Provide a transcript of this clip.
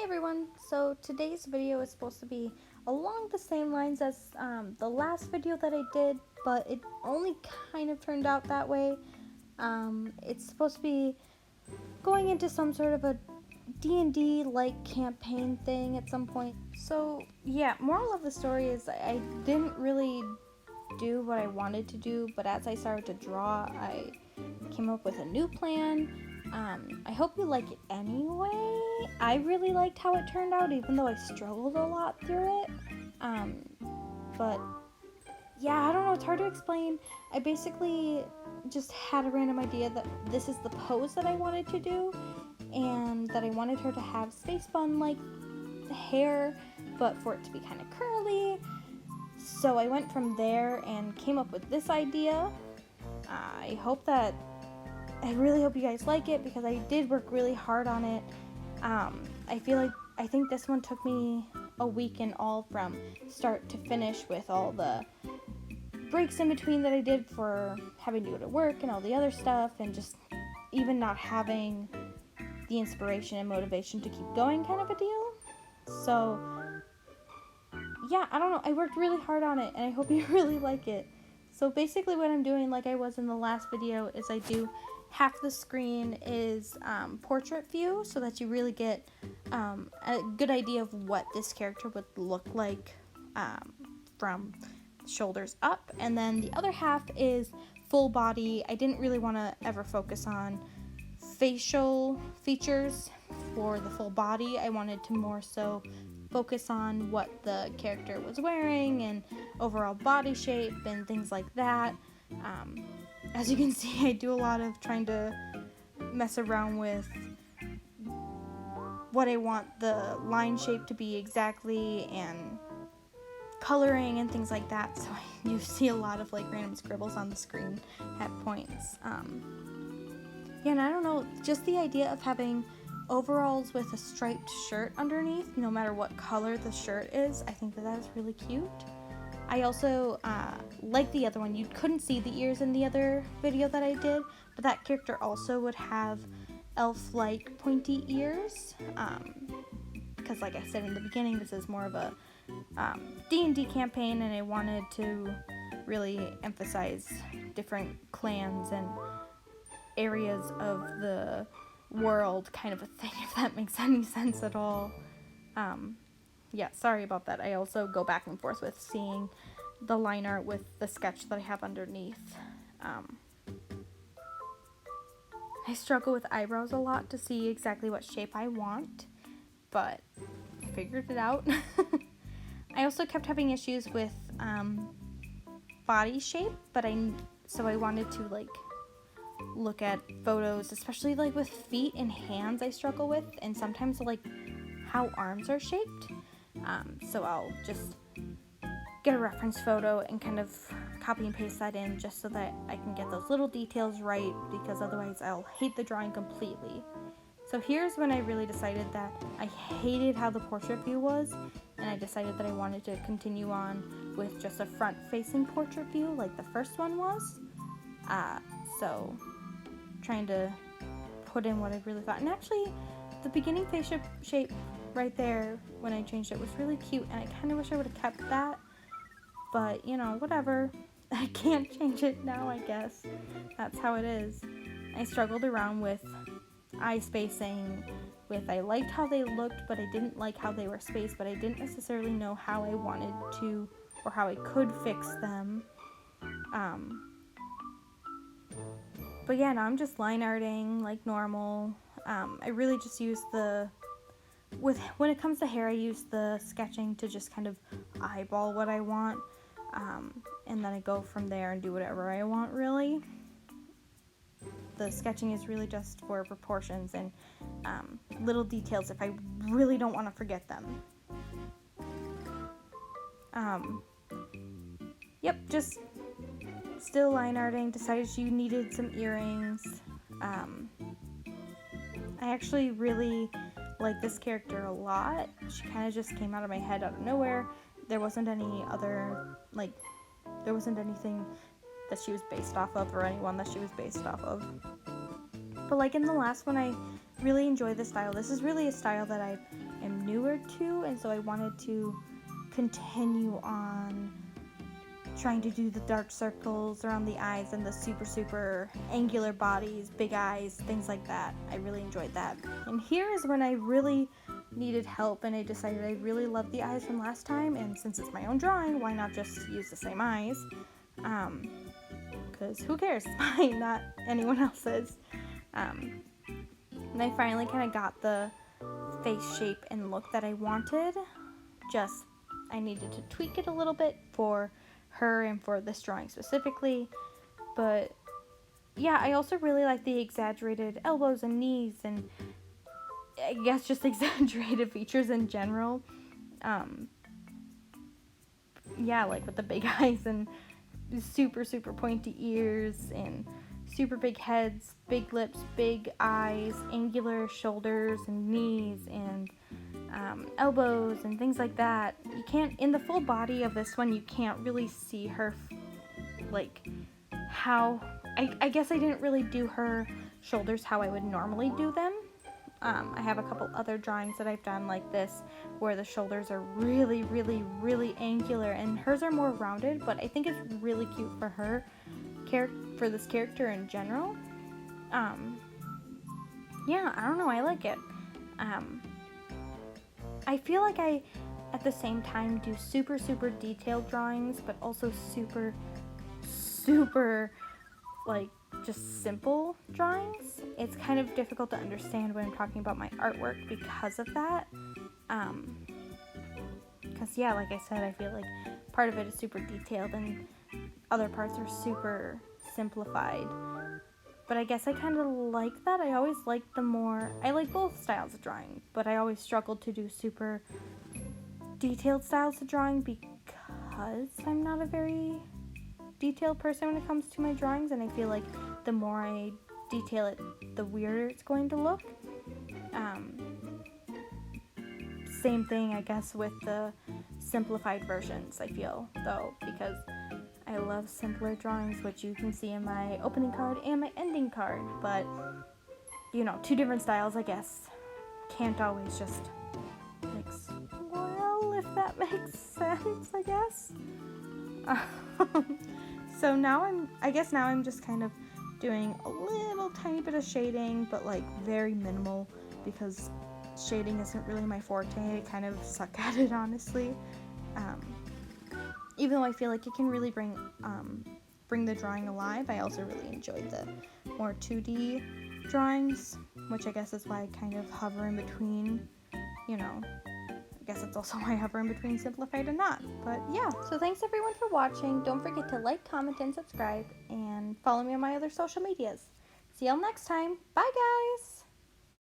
everyone, so today's video is supposed to be along the same lines as the last video that I did, but it only kind of turned out that way. It's supposed to be going into some sort of a D&D like campaign thing at some point. So yeah, moral of the story is I didn't really do what I wanted to do, but as I started to draw, I came up with a new plan. I hope you like it anyway. I really liked how it turned out, even though I struggled a lot through it. But yeah, I don't know, it's hard to explain. I basically just had a random idea that this is the pose that I wanted to do, and that I wanted her to have space bun like hair, but for it to be kind of curly. So I went from there and came up with this idea. I really hope you guys like it, because I did work really hard on it. I think this one took me a week in all, from start to finish, with all the breaks in between that I did for having to go to work and all the other stuff, and just even not having the inspiration and motivation to keep going, kind of a deal. So yeah, I don't know, I worked really hard on it, and I hope you really like it. So basically what I'm doing, like I was in the last video, is I do half the screen is portrait view, so that you really get a good idea of what this character would look like from shoulders up, and then the other half is full body. I didn't really want to ever focus on facial features for the full body. I wanted to more so focus on what the character was wearing and overall body shape and things like that. As you can see, I do a lot of trying to mess around with what I want the line shape to be exactly, and coloring and things like that, so you see a lot of like random scribbles on the screen at points. Yeah, and I don't know, just the idea of having overalls with a striped shirt underneath, no matter what color the shirt is, I think that is really cute. I also, like the other one, you couldn't see the ears in the other video that I did, but that character also would have elf-like pointy ears, because like I said in the beginning, this is more of a D&D campaign, and I wanted to really emphasize different clans and areas of the world, kind of a thing, if that makes any sense at all. Yeah, sorry about that. I also go back and forth with seeing the line art with the sketch that I have underneath. I struggle with eyebrows a lot to see exactly what shape I want, but I figured it out. I also kept having issues with body shape, so I wanted to like look at photos, especially like with feet and hands I struggle with, and sometimes like how arms are shaped. So I'll just get a reference photo and kind of copy and paste that in, just so that I can get those little details right, because otherwise I'll hate the drawing completely. So here's when I really decided that I hated how the portrait view was, and I decided that I wanted to continue on with just a front-facing portrait view like the first one was. So trying to put in what I really thought. And actually, the beginning face shape right there, when I changed it, was really cute, and I kind of wish I would have kept that. But, you know, whatever. I can't change it now, I guess. That's how it is. I struggled around with eye spacing, I liked how they looked, but I didn't like how they were spaced, but I didn't necessarily know how I wanted to, or how I could fix them. But yeah, now I'm just line arting like normal. I really just use when it comes to hair, I use the sketching to just kind of eyeball what I want, and then I go from there and do whatever I want, really. The sketching is really just for proportions and little details if I really don't want to forget them. Yep, just still line arting. Decided she needed some earrings. I actually really like this character a lot. She kind of just came out of my head out of nowhere. There wasn't anything that she was based off of, or anyone that she was based off of. But like in the last one, I really enjoy this style. This is really a style that I am newer to, and so I wanted to continue on trying to do the dark circles around the eyes and the super angular bodies, big eyes, things like that. I really enjoyed that. And here is when I really needed help, and I decided I really loved the eyes from last time, and since it's my own drawing, why not just use the same eyes? Because who cares? It's mine, not anyone else's. And I finally kind of got the face shape and look that I wanted. Just, I needed to tweak it a little bit for her and for this drawing specifically. But yeah, I also really like the exaggerated elbows and knees, and I guess just exaggerated features in general. Yeah, like with the big eyes and super pointy ears and super big heads, big lips, big eyes, angular shoulders and knees and elbows and things like that. You can't, in the full body of this one, you can't really see her, like, how, I guess I didn't really do her shoulders how I would normally do them. I have a couple other drawings that I've done like this where the shoulders are really angular, and hers are more rounded, but I think it's really cute for her, for this character in general. Yeah, I don't know, I like it. I feel like I, at the same time, do super detailed drawings, but also super, like, just simple drawings. It's kind of difficult to understand when I'm talking about my artwork because of that. Because, yeah, like I said, I feel like part of it is super detailed and other parts are super simplified. But I guess I kind of like that. I always like I like both styles of drawing, but I always struggle to do super detailed styles of drawing because I'm not a very detailed person when it comes to my drawings, and I feel like the more I detail it, the weirder it's going to look. Same thing, I guess, with the simplified versions, I feel, though, because I love simpler drawings, which you can see in my opening card and my ending card, but, you know, two different styles, I guess, can't always just mix well, if that makes sense, I guess. So now I'm just kind of doing a little tiny bit of shading, but like very minimal, because shading isn't really my forte. I kind of suck at it, honestly. Even though I feel like it can really bring the drawing alive, I also really enjoyed the more 2D drawings, which I guess is why I kind of hover in between, you know. I guess it's also why I hover in between simplified and not. But yeah, so thanks everyone for watching. Don't forget to like, comment, and subscribe, and follow me on my other social medias. See y'all next time. Bye, guys!